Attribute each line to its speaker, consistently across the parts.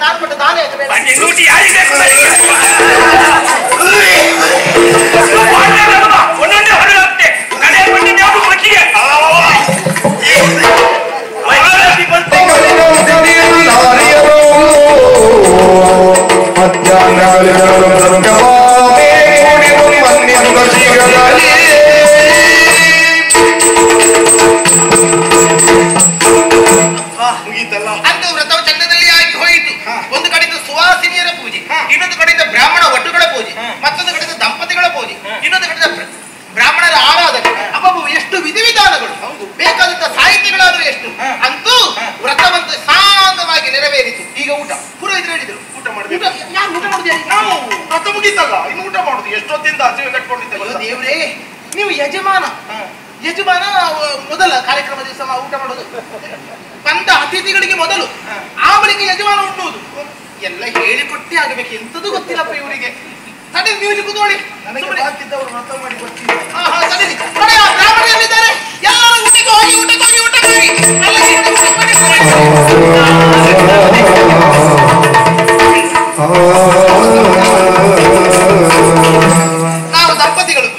Speaker 1: ನಾನು ಕೊಟ್ಟು ನಾನೇ
Speaker 2: ಡ್ಯೂಟಿ ಯಾರಿಗೆ ಒಂದೊಂದೇ ಹೊರಗಾಗುತ್ತೆ ಕಡೆ ಬಂದಿದ್ದೆ ಅವರು ಮಟ್ಟಿಗೆ
Speaker 1: ಅಂದು ವ್ರತವು ಚಂದದಲ್ಲಿ ಆಗಿ ಹೋಯಿತು. ಒಂದು ಕಡೆಯಿಂದ ಸುವಾಸಿನಿಯರ ಪೂಜೆ, ಇನ್ನೊಂದು ಕಡೆಯಿಂದ ಬ್ರಾಹ್ಮಣ ಒಟ್ಟುಗಳ ಪೂಜೆ, ಮತ್ತೊಂದು ಕಡೆಯಿಂದ ದಂಪತಿಗಳ ಪೂಜೆ, ಇನ್ನೊಂದು ಕಡೆಯಿಂದ ಬ್ರಾಹ್ಮಣರ ಆರಾಧನೆ. ಅಬ್ಬಬ್ಬ ಎಷ್ಟು ವಿಧಿವಿಧಾನಗಳು, ಬೇಕಾದಂತ ಸಾಹಿತ್ಯಗಳಾದ್ರೂ ಎಷ್ಟು. ಅಂತೂ ವ್ರತವಂತೂ ಶಾಂತವಾಗಿ ನೆರವೇರಿತು. ಈಗ ಊಟ ಪುರೋಹಿತರು ಹೇಳಿದ್ರು ಊಟ ಮಾಡಬೇಕು. ಯಾರು ಊಟ ಮಾಡುದು? ನಾವು ವ್ರತ ಮುಗೀತಲ್ಲ, ಇನ್ನು ಊಟ ಮಾಡುದು. ಎಷ್ಟೊತ್ತಿಂದ ಹಸಿವೆ ಕಟ್ಕೊಂಡಿದ್ದೇವೆ. ದೇವ್ರೇ, ನೀವು ಯಜಮಾನ ಮೊದಲ ಕಾರ್ಯಕ್ರಮ ದಿವಸ ಊಟ ಮಾಡೋದು, ಬಂದ ಅತಿಥಿಗಳಿಗೆ ಮೊದಲು, ಆ ಬಳಿಕ ಯಜಮಾನ ಉಣ್ಣುವುದು ಎಲ್ಲ ಹೇಳಿಕೊಟ್ಟೆ ಆಗಬೇಕು. ಎಂತದ್ದು ಗೊತ್ತಿಲ್ಲಪ್ಪ ಇವರಿಗೆ. ತಡೆ, ನೀವು ಕೂತ್ಕೊಳ್ಳಿ. ಬ್ರಾಹ್ಮಣರಿದ್ದಾರೆ, ಎಲ್ಲರೂ ಊಟಕ್ಕೆ ಹೋಗಿ ನಾವು ದಂಪತಿಗಳು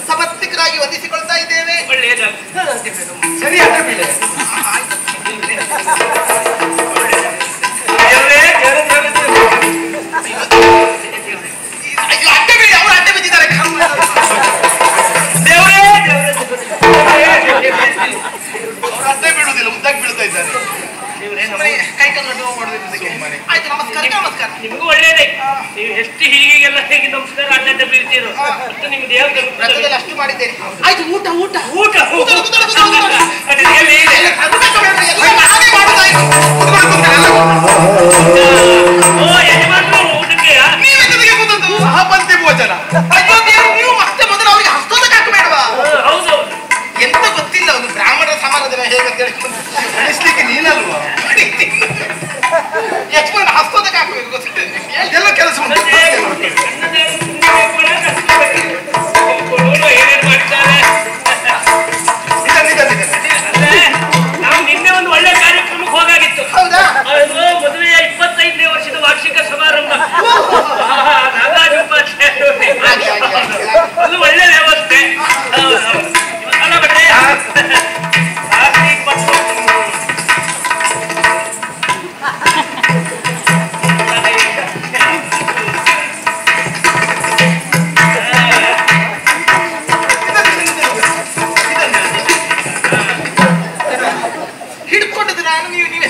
Speaker 1: ಸಮರ್ಥಿಕರಾಗಿ ವಂದಿಸಿಕೊಳ್ತಾ ಇದ್ದೇವೆ.
Speaker 2: ಸರಿ
Speaker 1: ಅಡ್ಡ ಬಿದ್ದಿದ್ದಾರೆ.
Speaker 2: ಅಡ್ಡ ಬೀಳುವುದಿಲ್ಲ, ಮುದ್ದಾಗಿ ಬೀಳ್ತಾ ಇದ್ದಾರೆ.
Speaker 1: ಕೈ ಕಲ್ಲು ಮಾಡೋದಕ್ಕೆ ಆಯ್ತು. ನಮಸ್ಕಾರ. ನಮಸ್ಕಾರ.
Speaker 3: ನಿಮಗೂ ಒಳ್ಳೇದೇ. ನೀವು ಎಷ್ಟು ಹೀಗೆಲ್ಲ ಹೇಗೆ ನಮಸ್ಕಾರ ಅಡ್ಡ ಬೀಳ್ತೀರೋ ಅಷ್ಟು ನಿಮ್ಗೆ ದೇವ್ರ
Speaker 1: ವ್ರತದಲ್ಲಿ ಅಷ್ಟು ಮಾಡಿದ್ದೇನೆ. ಆಯ್ತು, ಊಟ ಊಟ
Speaker 3: ಊಟ ಯಜಮಾನ್ರು ಊಟಕ್ಕೆ
Speaker 2: ಸಹಪಂಥಿ ಭೋಜನ.
Speaker 1: ಅಯ್ಯೋ ದೇವ್ರು, ನೀವು ಮತ್ತೆ ಮೊದಲು ಅವರಿಗೆ ಹಸ್ತೋದಕ್ಕೆ ಹಾಕಬೇಡವಾ?
Speaker 3: ಹೌದೌದು,
Speaker 1: ಎಂತ ಗೊತ್ತಿಲ್ಲ ಒಂದು ಬ್ರಾಹ್ಮಣರ ಸಮಾರಾಧನೆ ಹೇಗಂತ ಹೇಳಿ
Speaker 2: ಅನಿಸ್ಲಿಕ್ಕೆ ನೀನಲ್ವಾ?
Speaker 1: ಯಜಮಾನ ಹಸ್ತೋದಕ್ಕೆ ಹಾಕಬೇಕು ಗೊತ್ತಿಲ್ಲ.
Speaker 2: ಎಲ್ಲ ಕೆಲಸ
Speaker 3: ಏನೇನು ಮಾಡ್ತಾರೆ. ನಾವು ನಿನ್ನೆ ಒಂದು ಒಳ್ಳೆ ಕಾರ್ಯಕ್ರಮಕ್ಕೆ ಹೋಗಾಗಿತ್ತು.
Speaker 1: ಹೌದಾ?
Speaker 3: ಮದುವೆಯ 25ನೇ ವರ್ಷದ ವಾರ್ಷಿಕ ಸಮಾರಂಭ. ಅದು ಒಳ್ಳೆ ವ್ಯವಸ್ಥೆ ಅಲ್ಲ ಬಟ್ಟೆ.
Speaker 1: ಹಿಡ್ಕೊಂಡಿದ್ದು ನಾನು, ನೀವೇ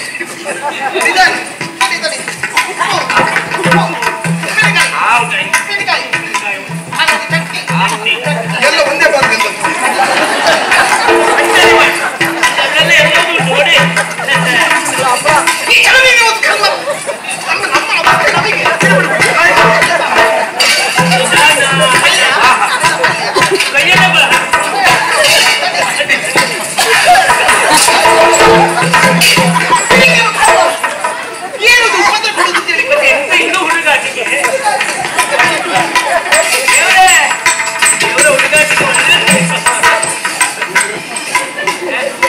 Speaker 2: ಎಲ್ಲ ಒಂದೇ ಬಂದ
Speaker 3: ನೋಡಿ ಕೈಯಲ್ಲೇ ಬರ. ಇನ್ನೂ ಹುಡುಗಾಟಿಗೆ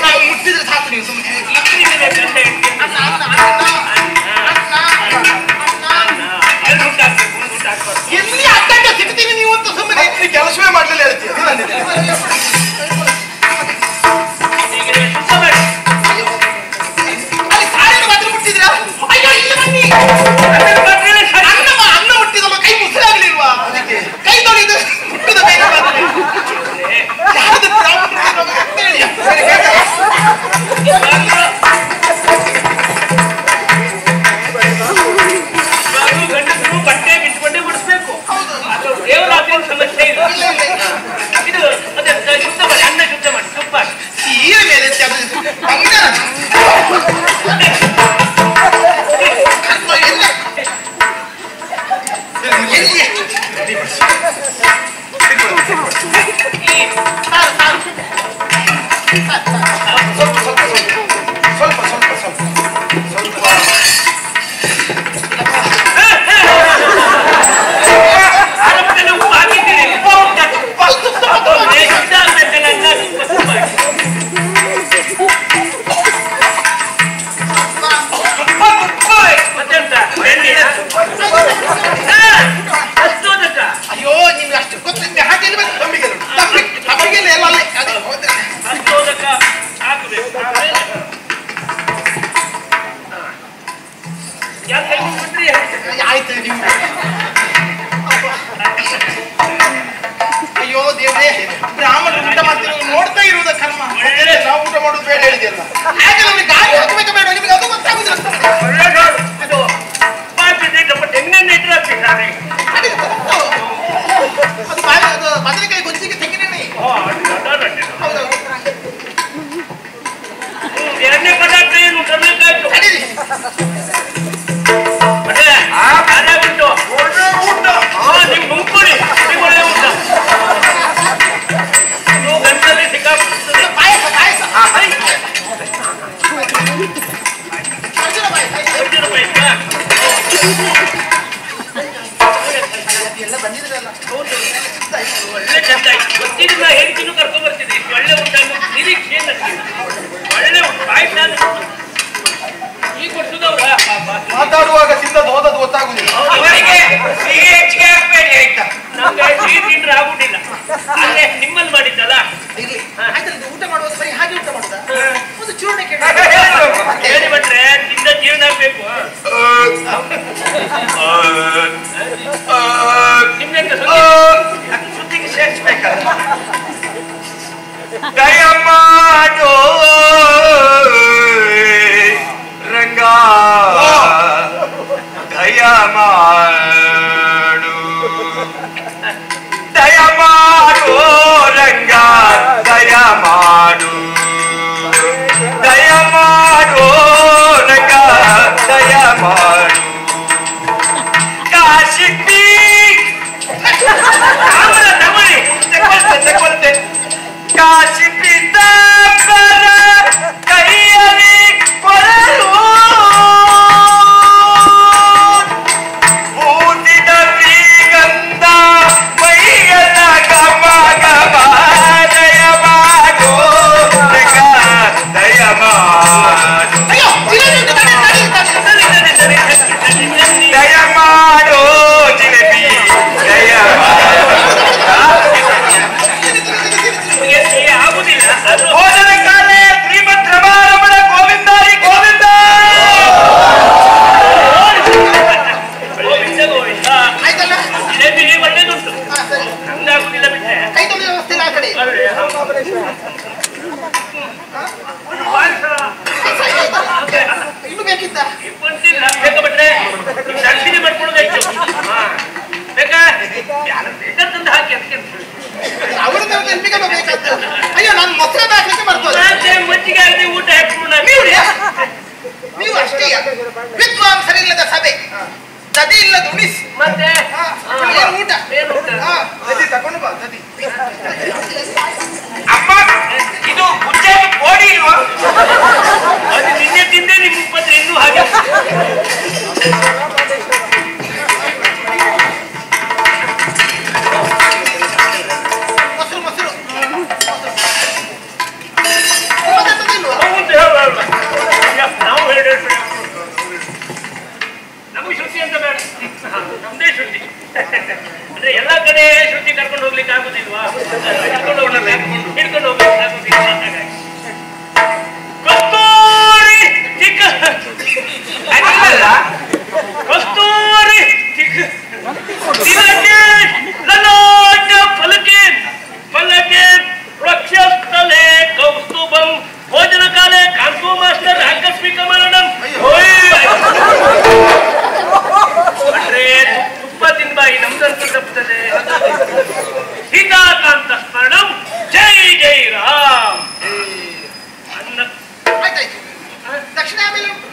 Speaker 1: ನಾವು ಮುಟ್ಟಿದ್ರೆ ಸಾಕು, ನೀವು ಸುಮ್ಮನೆ ಎಲ್ಲಿ ಅಡ್ಡ ಸಿಗ್ತೀವಿ ನೀವು ಅಂತ ಸುಮ್ಮನೆ
Speaker 2: ಕೆಲಸವೇ ಮಾಡ್ಲಿಲ್ಲ ಹೇಳ್ತೀಯ.
Speaker 1: ಅಲ್ಲಿ ಸಾರಿನ ಮಾತ್ರ ಮುಟ್ಟಿದ್ರ? ಅಯ್ಯೋ, ಇಲ್ಲಿ ಬನ್ನಿ. ಅನ್ನ ಮುಟ್ಟಿದ
Speaker 3: ಯಾಕೆ ಬಿಟ್ರಿ?
Speaker 1: ಆಯ್ತು ನೀವು. ಅಯ್ಯೋ ದೇವ್ರೆ, ಬ್ರಾಹ್ಮಣರು ಊಟ ಮಾಡ್ತಿರೋದು ನೋಡ್ತಾ ಇರುವುದ ಕರ್ಮ.
Speaker 2: ಒಳ್ಳೆ ನಾವು ಊಟ ಮಾಡೋದು ಬೇಡ ಹೇಳಿದೆಯಲ್ಲ.
Speaker 1: ಹಾಗೆಲ್ಲ ಅವ್ರಿಗೆ ಗಾಳಿ ಹಾಕಬೇಕು ಬೇಡ, ನಿಮಗೆ ಅದು ಗೊತ್ತಾಗುದಿಲ್ಲ.
Speaker 3: ಅದು ಬಾಕಿದೆ ನಮ್ಮ ತೆಂಗಿನೆಣ್ಣೆ ಇಟ್ಟರೆ ಹಾಕ್ತಿದ್ದಾರೆ.
Speaker 1: ಅದು ಬದನೆಕಾಯಿ ಗೊಜ್ಜಿಗೆ ತೆಂಗಿನೆಣ್ಣೆ. ಹೌದೌದು.
Speaker 3: ಎರಡನೇ ಪದಾರ್ಥ ಏನು ತರಬೇಕಾಯ್ತು.
Speaker 1: ನಡೀರಿ.
Speaker 3: ಮತ್ತೆ ಅದೇ ಉಂಟು ನೀವು ಮುಂಕೂಡಿ ಒಳ್ಳೆ ಊಟ. ನೀವು ಗಂಟಲ್ಲಿ ಸಿಕ್ಕಾಪಟ್ಟೆ
Speaker 1: ಪಾಯಸ ಪಾಯಸ ಎಲ್ಲ ಬಂದಿದ್ರಲ್ಲ.
Speaker 3: ಒಳ್ಳೆ ಚಂದ ಆಯ್ತು. ಗೊತ್ತಿಲ್ಲ ಹೇಳ್ತೀನಿ ಕರ್ಕೊಂಡ್ ಬರ್ತೀನಿ. ಒಳ್ಳೆ ಊಟ ನಿರೀಕ್ಷೆ ನನಗೆ. ಒಳ್ಳೆ ಪಾಯಸ ಈಗ ಕೊಡ್ಸುದವ್ರ
Speaker 2: ಮಾತಾಡುವಾಗ ತಿಂದದ್ದು ಹೋದದ್ದು ಗೊತ್ತಾಗುದಿಲ್ಲ.
Speaker 3: ಅವರಿಗೆ ಸಿಹಿ ಹೆಚ್ಚಿಗೆ ಹಾಕ್ಬೇಡಿ ಆಯ್ತಾ. ನಮ್ಗೆ ಸಿಹಿ ತಿಂದ್ರೆ ಆಗುದಿಲ್ಲ. ಅಲ್ಲೇ ನಿಮ್ಮಲ್ಲಿ ಮಾಡಿದ್ದಲ್ಲ.
Speaker 1: ಇಲ್ಲಿ ಆಯ್ತಲ್ಲ, ಊಟ ಮಾಡುವಾಗ ಬರೀ ಹಾಗೆ ಊಟ ಮಾಡುದಾ? ಒಂದು ಚೂರ್ಣೆ
Speaker 3: ಹೇಳಿ ಬಿಟ್ರೆ ತಿಂದ ಜೀವನ ಆಗ್ಬೇಕು. ನಿಮ್ಗೆ ಸುದ್ದಿಗೆ ಸೇರಿಸ್ಬೇಕಲ್ಲ.
Speaker 4: ದಯಮಾಡು ರಂಗ, ದಯಮಾಡು ದಯಮಾಡು ರಂಗ, ದಯಮಾಡು ದಯಮಾಡು ರಂಗ, ದಯಮಾಡು ಕಾಶಿಪಿ ತಗೊಳ್ತೆ ಕಾಶಿ ಪಿತಾಂಬರ ಕೈಯಲ್ಲಿ ಕೊರಲು ಊದಿದ ಶ್ರೀಗಂಧ ಮೈಯಲ್ಲ ಗಮ ಗಮ, ದಯಮಾಡು ದಯಮಾಡು ದಯಮಾಡು ಜಿಲೇಬಿ
Speaker 3: ಆಗುದಿಲ್ಲ.
Speaker 4: ಭೋಜನ ಕಾಲೇ ಶ್ರೀಮದ್ ರಮಾರಮಣ ಗೋವಿಂದಾರಿ ಗೋವಿಂದ
Speaker 3: ಗೋವಿಂದ ಗೋವಿಂದ.
Speaker 1: ಆಯ್ತಲ್ಲ.
Speaker 3: ಜಿಲೇಬಿ ಒಳ್ಳೇದುಂಟು.
Speaker 1: ಹಾ ಸರಿ,
Speaker 3: ನಮ್ದಾಗುದಿಲ್ಲ ಬಿಟ್ಟೆ.
Speaker 1: ಕೈ ತೊಳೆಯುವ ವ್ಯವಸ್ಥೆ ಆ ಕಡೆ. ಇನ್ನು ಬೇಕಿದ್ದ?
Speaker 3: ಬಂದಿಲ್ಲ ಬೇಕಾ ಬಿಟ್ರೆ ದರ್ಶಿನಿ ಮಾಡ್ಕೊಳ್ಳೋದಾಯ್ತು. ಬೇಕಾ ಬೇಕಾದಂತ ಹಾಕಿ ಅದಕ್ಕೆ
Speaker 1: ಅವರು ನೆನಪಿಗೆ ಬೇಕಾದ್ದು. ಅಯ್ಯೋ, ನಾನು ಮೊಸರು ಹಾಕ್ಲಿಕ್ಕೆ ಬರ್ತದೆ.
Speaker 3: ಮಜ್ಜಿಗೆ ಆಗದೆ ಊಟ ಹಾಕ್ಕೊಂಡು
Speaker 1: ನೀವು ಅಷ್ಟೇ ವಿದ್ವಾಂಸರಿಲ್ಲದ ಸಭೆ, ದದಿ ಇಲ್ಲದ ಉಣಿಸ್.
Speaker 3: ಮತ್ತೆ
Speaker 1: ಊಟ
Speaker 3: ಏನು ಊಟ?
Speaker 2: ನದಿ ತಗೊಂಡು ಬಾ ನದಿ.
Speaker 4: ಅಮ್ಮ ಇದು ಉಜ್ಜಾಗಿ ಕೋಡಿ ಇಲ್ವಾ?
Speaker 3: ಅದು ನಿನ್ನೆ ತಿಂದೆ ನಿಮ್ಮ ಉಪದ್ರ ಇನ್ನೂ ಹಾಗೆ.
Speaker 1: ಮೊಸರು ಮೊಸರು
Speaker 3: ನಾವು ಹೇಳ ನಮಗೆ ಶ್ರುತಿ ಅಂತ ಬೇಡ, ನಮ್ದೇ ಶ್ರುತಿ. ಅಂದ್ರೆ ಎಲ್ಲಾ ಕಡೆ ಶ್ರುತಿ ಕರ್ಕೊಂಡು ಹೋಗ್ಲಿಕ್ಕೆ ಆಗುದಿಲ್ವಾ? ಹಿಡ್ಕೊಂಡು ಹೋಗ್ಲಿಕ್ಕೆ ಆಗುದಿಲ್ಲ. ಕಸ್ತೂರಿ ಚಿಕ್ಕ ಕಸ್ತೂರಿ ಚಿಕ್ಕ ಲಲಾಟ ಫಲಕೆ ಫಲಕೆ ವೃಕ್ಷಸ್ಥಲೆ ಕೌಸ್ತುಭಂ ಭೋಜನ ಕಾಲೇ ಕಾನ್ಪು ಮಾಸ್ಟರ್ ಆಕಸ್ಮಿಕ ಮರಣಂ. ಅಂದ್ರೆ ತುಪ್ಪ ತಿನ್ಬಾಯಿ ನಮ್ದಂತೂ ತಪ್ಪುತ್ತದೆ. ಸೀತಾಕಾಂತ ಸ್ಮರಣಂ ಜೈ ಜೈ ರಾಮ್. ಅನ್ನ
Speaker 1: ಆಯ್ತಾಯ್ತು. ದಕ್ಷಿಣ ಆಮೇಲೆ ಉಂಟು.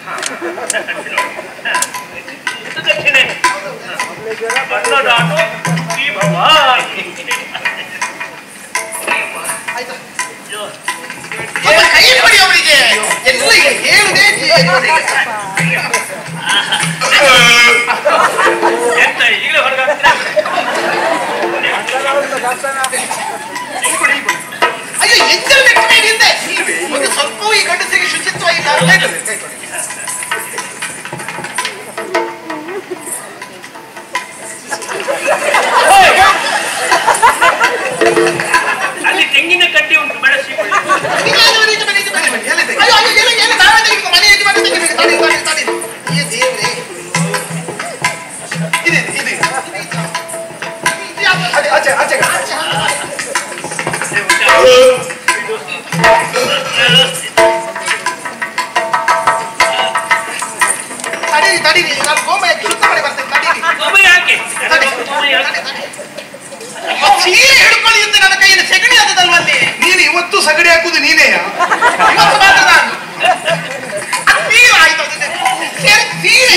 Speaker 2: ಇದೆ ಇದೆ ಆಚೆ ಆಚೆ
Speaker 1: ತಡೀರಿ ನಾನು ಗೋಮಯಕ್ಕೆ ಶುದ್ಧ ಮಾಡಿ ಬರ್ತೇನೆ ಸೀರೆ ಹಿಡ್ಕೊಳ್ಳಿ ಅಂತ ನನ್ನ ಕೈಯಲ್ಲಿ ಸೆಗಣಿ ಆದದಲ್ವಲ್ಲಿ.
Speaker 2: ನೀನು ಇವತ್ತು ಸಗಡಿ ಹಾಕುದು ನೀನೇ
Speaker 1: ಇವತ್ತು ಮಾತ್ರ ನಾನು ಸೀರೆ ಆಯ್ತು ಸೀರೆ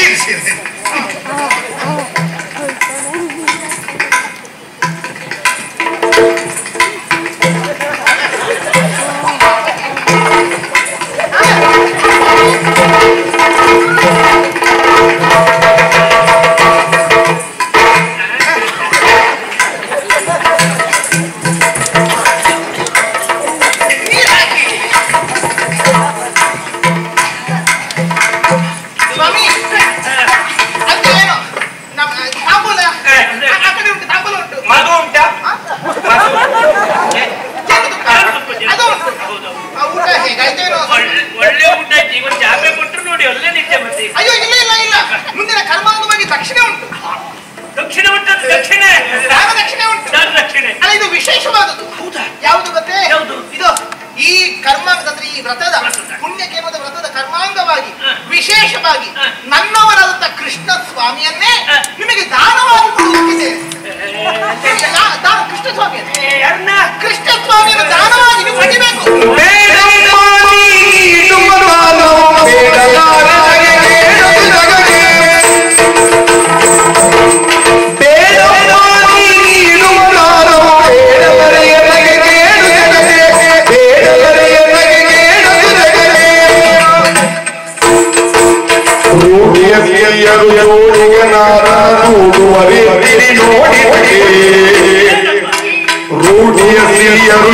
Speaker 1: ಅಯ್ಯೋ ಇಲ್ಲ ಇಲ್ಲ ಇಲ್ಲ ಮುಂದಿನ ಕರ್ಮಾಂಗವಾಗಿ ದಕ್ಷಿಣೆ ಉಂಟು.
Speaker 3: ದಕ್ಷಿಣೆ ಉಂಟು ದಕ್ಷಿಣೆ
Speaker 1: ದಕ್ಷಿಣೆ ಉಂಟು
Speaker 3: ದಕ್ಷಿಣೆ
Speaker 1: ಅಲ್ಲ ಇದು ವಿಶೇಷವಾದದ್ದು.
Speaker 3: ಹೌದಾ?
Speaker 1: ಯಾವುದು ಗೊತ್ತೇ?
Speaker 3: ಯಾವುದು?
Speaker 1: ಇದು ಈ ಕರ್ಮಾಂಗದಂದ್ರೆ ಈ ವ್ರತದ ಪುಣ್ಯಕ್ಕೆ ವ್ರತದ ಕರ್ಮಾಂಗವಾಗಿ ವಿಶೇಷವಾಗಿ ನನ್ನವರಾದಂತ ಕೃಷ್ಣ ಸ್ವಾಮಿಯನ್ನೇ ನಿಮಗೆ ದಾನವಾಗಿ ಕೊಡುತ್ತಿದೆ. ಕೃಷ್ಣ ಸ್ವಾಮಿಯನ್ನೇ ಕೃಷ್ಣ ಸ್ವಾಮಿಯನ್ನು ದಾನವಾಗಿ ನೀವು ಪಡಿಬೇಕು.
Speaker 5: ರೂಢಿಯ ಸಿರಿಯರು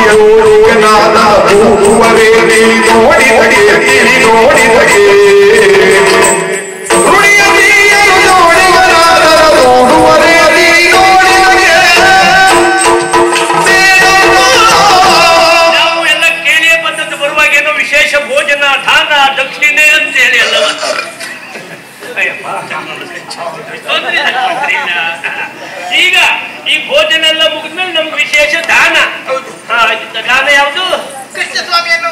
Speaker 5: ಯೋಗನಾದ ರೂಢುವರೇ ನೋಡಿ ತಡೆಯಿರಿ ನೋಡಿ ತಡೆ ರೂಢಿಯ ಸಿರಿಯರು ಯೋಗನಾದ ರೂಢುವರೇ ನೋಡಿ
Speaker 3: ನಾವು ಎಲ್ಲ ಕೇಳಿಯೇ ಬಂದದ್ದು ಬರುವಾಗ ಏನೋ ವಿಶೇಷ ಭೋಜನ ದಾನ ದಕ್ಷಿಣೆ ಅಂತ ಹೇಳಿ ಅಲ್ಲವ. ಈಗ ಈ ಭೋಜನ ಎಲ್ಲ ಮುಗಿದ್ಮೇಲೆ ನಮ್ಗೆ ವಿಶೇಷ ದಾನ. ದಾನ ಯಾವುದು?
Speaker 1: ಕೃಷ್ಣ ಸ್ವಾಮಿಯನ್ನು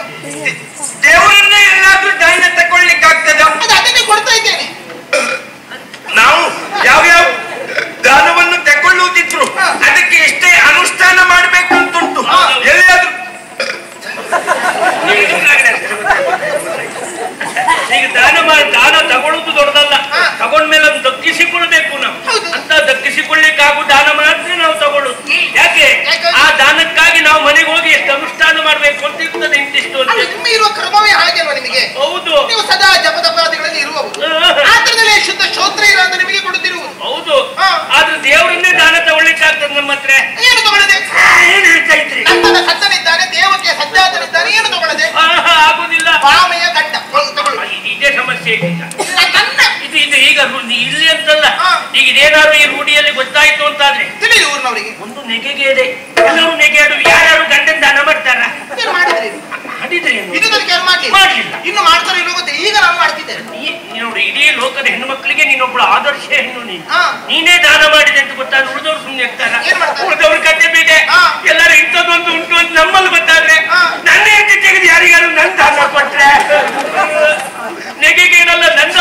Speaker 4: ದೇವರನ್ನ ಎಲ್ಲಾದ್ರೂ ದಾನ ತಗೊಳ್ಳಿಕ್ಕಾಗ್ತದ?
Speaker 1: ಅದನ್ನೇ ಕೊಡ್ತಾ ಇದ್ದೇನೆ.
Speaker 4: ನಾವು ಯಾವ್ಯಾವ ದಾನವನ್ನು ತಗೊಳ್ಳುವುದಿದ್ರು ಅದಕ್ಕೆ ಎಷ್ಟೇ ಅನುಷ್ಠಾನ ಮಾಡಬೇಕು ಅಂತುಂಟು. ಎಲ್ಲಿಯಾದ್ರೂ
Speaker 3: ಈಗ ದಾನ ತಗೊಳ್ಳುದು ದೊಡ್ಡದಲ್ಲ, ತಗೊಂಡ್ಮೇಲೆ ಅದು ದಕ್ಕಿಸಿಕೊಳ್ಬೇಕು ನಾವು. ಅಂತ ದಕ್ಕಿಸಿಕೊಳ್ಳಿಕ್ಕಾಗು ದಾನ ಮಾತ್ರ ನಾವು ತಗೊಳ್ಳುದು. ಯಾಕೆ? ಆ ದಾನಕ್ಕಾಗಿ ನಾವು ಮನೆಗೆ ಹೋಗಿ ಎಷ್ಟು ಅನುಷ್ಠಾನ ಮಾಡ್ಬೇಕು ಅಂತ ಇರ್ತದೆ ಇಂತಿಷ್ಟು ಅಂತ.
Speaker 1: ನಿಮ್ಮ ಇರುವ ಕ್ರಮವೇ ಹಾಗೆ ಅಲ್ವಾ ನಿಮಗೆ?
Speaker 3: ಹೌದು.
Speaker 1: ನೀವು ಸದಾ ಜಪದಪಾದಿಗಳಲ್ಲಿ ಇರುವವರು, ಆತರದಲ್ಲಿ ಶುದ್ಧ ಶ್ರೋತ್ರ ಇಲ್ಲ ಅಂತ ನಿಮಗೆ ಕೊಡುತ್ತಿರುವುದು.
Speaker 3: ಹೌದು. ಆದ್ರೆ ದೇವರನ್ನೇ ದಾನ ತಗೊಳ್ಳಿಕ್ಕಾಗ್ತದೆ ನಮ್ಮ ಹತ್ರ.
Speaker 1: ಏನು ತಗೊಳ್ಳದೆ?
Speaker 3: ಏನ್ ಹೇಳ್ತಾ ಇದ್ರಿ?
Speaker 1: ನನ್ನ ಸತ್ತನಿದ್ದಾನೆ, ದೇವಕ್ಕೆ ಸಜ್ಜಾತನಿದ್ದಾನೆ, ಏನು ತಗೊಳ್ಳದೆ?
Speaker 3: ಆಗುದಿಲ್ಲ.
Speaker 1: ಪಾಮೆಯ ಗಡ್ಡ ತಗೊಳ್ಳಿ.
Speaker 3: ಇದೇ ಸಮಸ್ಯೆ ಈಗ.
Speaker 1: ಇದು
Speaker 3: ಈಗ ಇಲ್ಲಿ ಅಂತಲ್ಲ, ಈಗ ಇದೇನಾದ್ರು ಈ ರೂಢಿಯಲ್ಲಿ ಗೊತ್ತಾಯ್ತು ಅಂತಾದ್ರೆ
Speaker 1: ತಿಳಿದು ಊರಿನವರಿಗೆ
Speaker 3: ಒಂದು ನೆಗೆಗೆ ಎಲ್ಲರೂ ನೆಗೆಯಾಡು. ಯಾರು ಗಂಡನ ದಾನ ಮಾಡ್ತಾರ?
Speaker 1: ಏನು ಮಾಡಿದ್ರಿ?
Speaker 3: ಮಾಡಿದ್ರೆ
Speaker 1: ಇದು ನನಗೆ ಮಾಡ್ಲಿಲ್ಲ. ಇನ್ನು ಮಾಡ್ತಾರೆ ಇಲ್ಲೋ ಗೊತ್ತಿಲ್ಲ. ಈಗ ನಾನು ಮಾಡ್ತಿದ್ದೇನೆ.
Speaker 3: ನೋಡಿ, ಇಡೀ ಲೋಕದ ಹೆಣ್ಣು ಮಕ್ಕಳಿಗೆ ನೀನೊಬ್ಬಳು ಆದರ್ಶ ಹೆಣ್ಣು. ನೀನೇ ದಾನ ಮಾಡಿದೆ ಅಂತ ಗೊತ್ತಾದ್ರೆ ಉಳಿದವ್ರು ಸುಮ್ಮನೆ ಇರ್ತಾರ? ಉಳಿದವ್ರ ಕತೆ ಬೇರೆ. ಎಲ್ಲರೂ ಇಂಥದ್ದೊಂದು ಉಂಟು ಅಂತ ನಮ್ಮಲ್ಲಿ ಗೊತ್ತಾದ್ರೆ ನನ್ನ ಹೆಂಡತಿ ತೆಗೆದು ಯಾರಿಗಾರು ನನ್ ದಾನ ಕೊಟ್ರೆ ನೆಗೆಗೇನಲ್ಲ ನನ್ನ